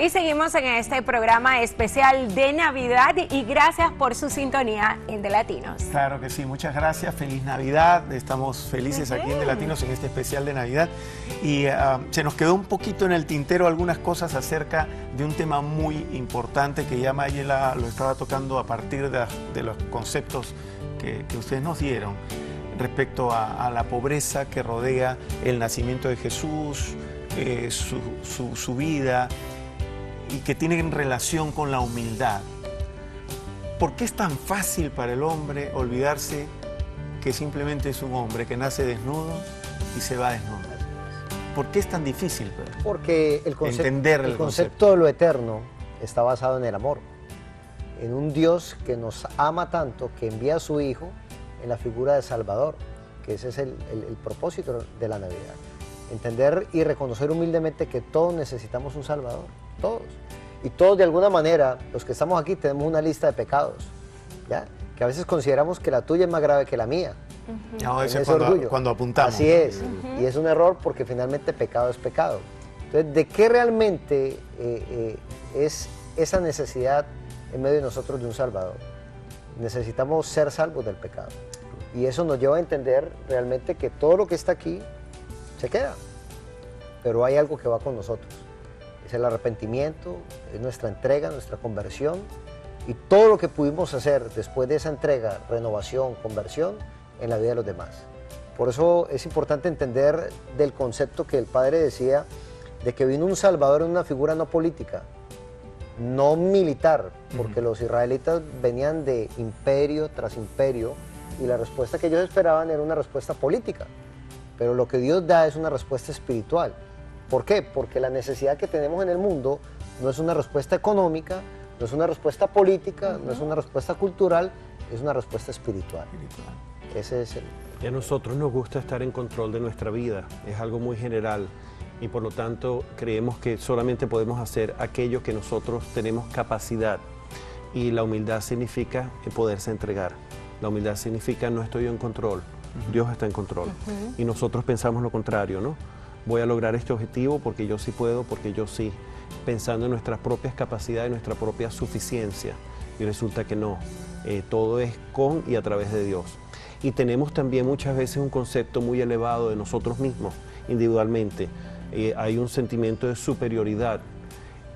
Y seguimos en este programa especial de Navidad y gracias por su sintonía en De Latinos. Claro que sí, muchas gracias, feliz Navidad, estamos felices aquí en De Latinos en este especial de Navidad y se nos quedó un poquito en el tintero algunas cosas acerca de un tema muy importante que ya Mayela lo estaba tocando a partir de los conceptos que ustedes nos dieron respecto a la pobreza que rodea el nacimiento de Jesús, su vida, y que tienen relación con la humildad. ¿Por qué es tan fácil para el hombre olvidarse que simplemente es un hombre que nace desnudo y se va desnudo? ¿Por qué es tan difícil, Pedro? Porque el entender concepto de lo eterno está basado en el amor, en un Dios que nos ama tanto que envía a su Hijo en la figura de Salvador, que ese es el propósito de la Navidad. Entender y reconocer humildemente que todos necesitamos un Salvador, todos. Y todos de alguna manera, los que estamos aquí, tenemos una lista de pecados, ¿ya? Que a veces consideramos que la tuya es más grave que la mía. No, ese es cuando apuntamos. Así es, y es un error porque finalmente pecado es pecado. Entonces, ¿de qué realmente es esa necesidad en medio de nosotros de un Salvador? Necesitamos ser salvos del pecado. Y eso nos lleva a entender realmente que todo lo que está aquí se queda, pero hay algo que va con nosotros. Es el arrepentimiento, es nuestra entrega, nuestra conversión y todo lo que pudimos hacer después de esa entrega, renovación, conversión en la vida de los demás. Por eso es importante entender del concepto que el Padre decía de que vino un Salvador en una figura no política, no militar, porque los israelitas venían de imperio tras imperio y la respuesta que ellos esperaban era una respuesta política. Pero lo que Dios da es una respuesta espiritual. ¿Por qué? Porque la necesidad que tenemos en el mundo no es una respuesta económica, no es una respuesta política, no es una respuesta cultural, es una respuesta espiritual. Ese es el... Y a nosotros nos gusta estar en control de nuestra vida, es algo muy general y por lo tanto creemos que solamente podemos hacer aquello que nosotros tenemos capacidad y la humildad significa poderse entregar, la humildad significa no estoy en control. Dios está en control. Y nosotros pensamos lo contrario, ¿no? Voy a lograr este objetivo porque yo sí puedo, porque yo sí, pensando en nuestras propias capacidades, nuestra propia suficiencia. Y resulta que no, todo es con y a través de Dios. Y tenemos también muchas veces un concepto muy elevado de nosotros mismos, individualmente. Hay un sentimiento de superioridad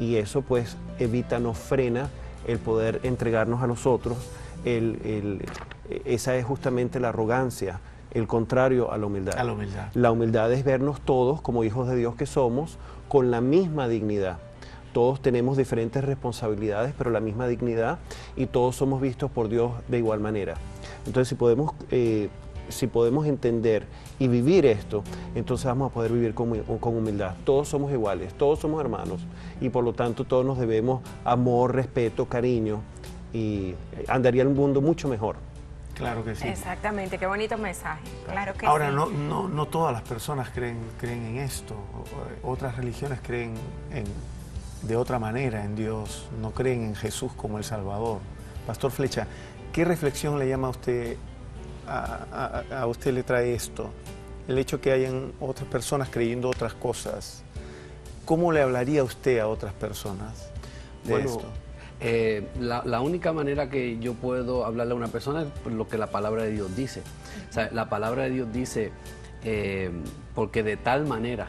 y eso pues evita, nos frena el poder entregarnos a nosotros. Esa es justamente la arrogancia, el contrario a la humildad. La humildad es vernos todos como hijos de Dios que somos, con la misma dignidad. Todos tenemos diferentes responsabilidades, pero la misma dignidad y todos somos vistos por Dios de igual manera. Entonces, si podemos entender y vivir esto, entonces vamos a poder vivir con humildad. Todos somos iguales, todos somos hermanos y por lo tanto todos nos debemos amor, respeto, cariño. Y andaría el mundo mucho mejor. Claro que sí. Exactamente, qué bonito mensaje. Claro que Ahora, sí. no todas las personas creen en esto. Otras religiones creen de otra manera en Dios, no creen en Jesús como el Salvador. Pastor Flecha, ¿qué reflexión le llama a usted, a usted le trae esto? El hecho que hayan otras personas creyendo otras cosas. ¿Cómo le hablaría usted a otras personas de esto? La única manera que yo puedo hablarle a una persona es lo que la palabra de Dios dice. O sea, la palabra de Dios dice, porque de tal manera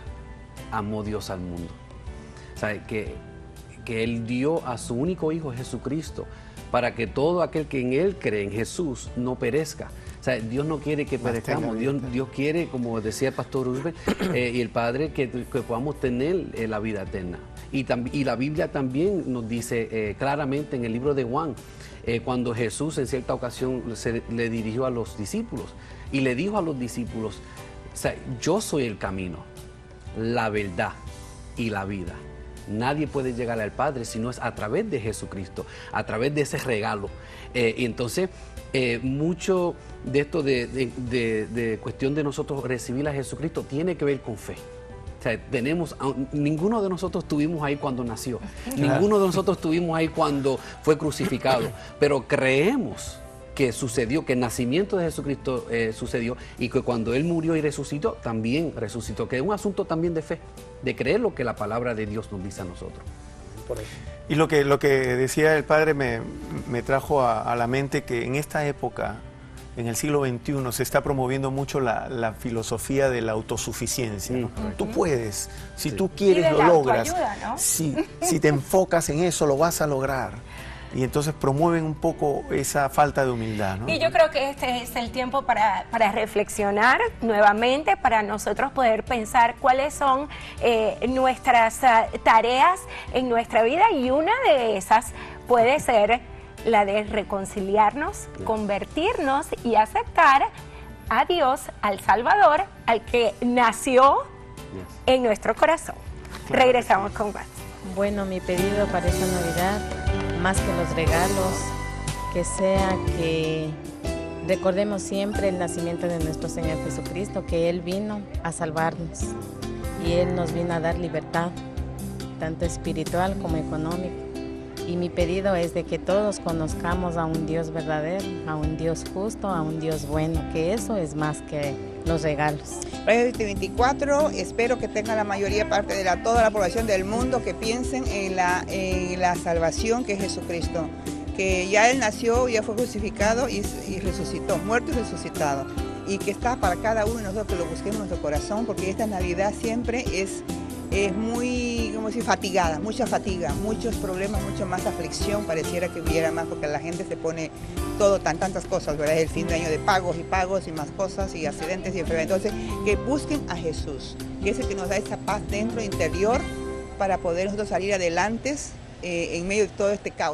amó Dios al mundo. O sea, que Él dio a su único Hijo Jesucristo para que todo aquel que en Él cree, en Jesús, no perezca. O sea, Dios no quiere que perezcamos, Dios quiere, como decía el pastor Urbe y el Padre, que podamos tener la vida eterna. Y la Biblia también nos dice claramente en el libro de Juan, cuando Jesús en cierta ocasión le dirigió a los discípulos y le dijo a los discípulos, o sea, yo soy el camino, la verdad y la vida. Nadie puede llegar al Padre si no es a través de Jesucristo, a través de ese regalo. Y entonces, mucho de esto de cuestión de nosotros recibir a Jesucristo tiene que ver con fe. O sea, ninguno de nosotros estuvimos ahí cuando nació, ninguno de nosotros estuvimos ahí cuando fue crucificado, pero creemos que sucedió, que el nacimiento de Jesucristo sucedió y que cuando Él murió y resucitó, también resucitó, que es un asunto también de fe, de creer lo que la palabra de Dios nos dice a nosotros. por eso. Y lo que decía el padre me trajo a la mente que en esta época, en el siglo XXI, se está promoviendo mucho la filosofía de la autosuficiencia, ¿no? Tú puedes, si tú quieres lo logras. ¿No? Si te enfocas en eso, lo vas a lograr. Y entonces promueven un poco esa falta de humildad, ¿no? Y yo creo que este es el tiempo para reflexionar nuevamente, para nosotros poder pensar cuáles son nuestras tareas en nuestra vida, y una de esas puede ser la de reconciliarnos, convertirnos y aceptar a Dios, al Salvador, al que nació en nuestro corazón. Claro. Regresamos con más. Bueno, mi pedido para esta Navidad, más que los regalos, que sea que recordemos siempre el nacimiento de nuestro Señor Jesucristo, que Él vino a salvarnos y Él nos vino a dar libertad, tanto espiritual como económica. Y mi pedido es de que todos conozcamos a un Dios verdadero, a un Dios justo, a un Dios bueno, que eso es más que los regalos. Para el 2024 espero que tenga la mayoría parte de toda la población del mundo que piensen en la salvación que es Jesucristo, que ya Él nació, ya fue crucificado y resucitó, muerto y resucitado, y que está para cada uno de nosotros que lo busquemos en nuestro corazón, porque esta Navidad siempre es muy, como decir, fatigada, mucha fatiga, muchos problemas, mucho más aflicción, pareciera que hubiera más, porque la gente se pone tantas cosas, ¿verdad? Es el fin de año de pagos y más cosas, y accidentes y enfermedades. Entonces, que busquen a Jesús, que es el que nos da esa paz dentro, interior, para poder nosotros salir adelante en medio de todo este caos.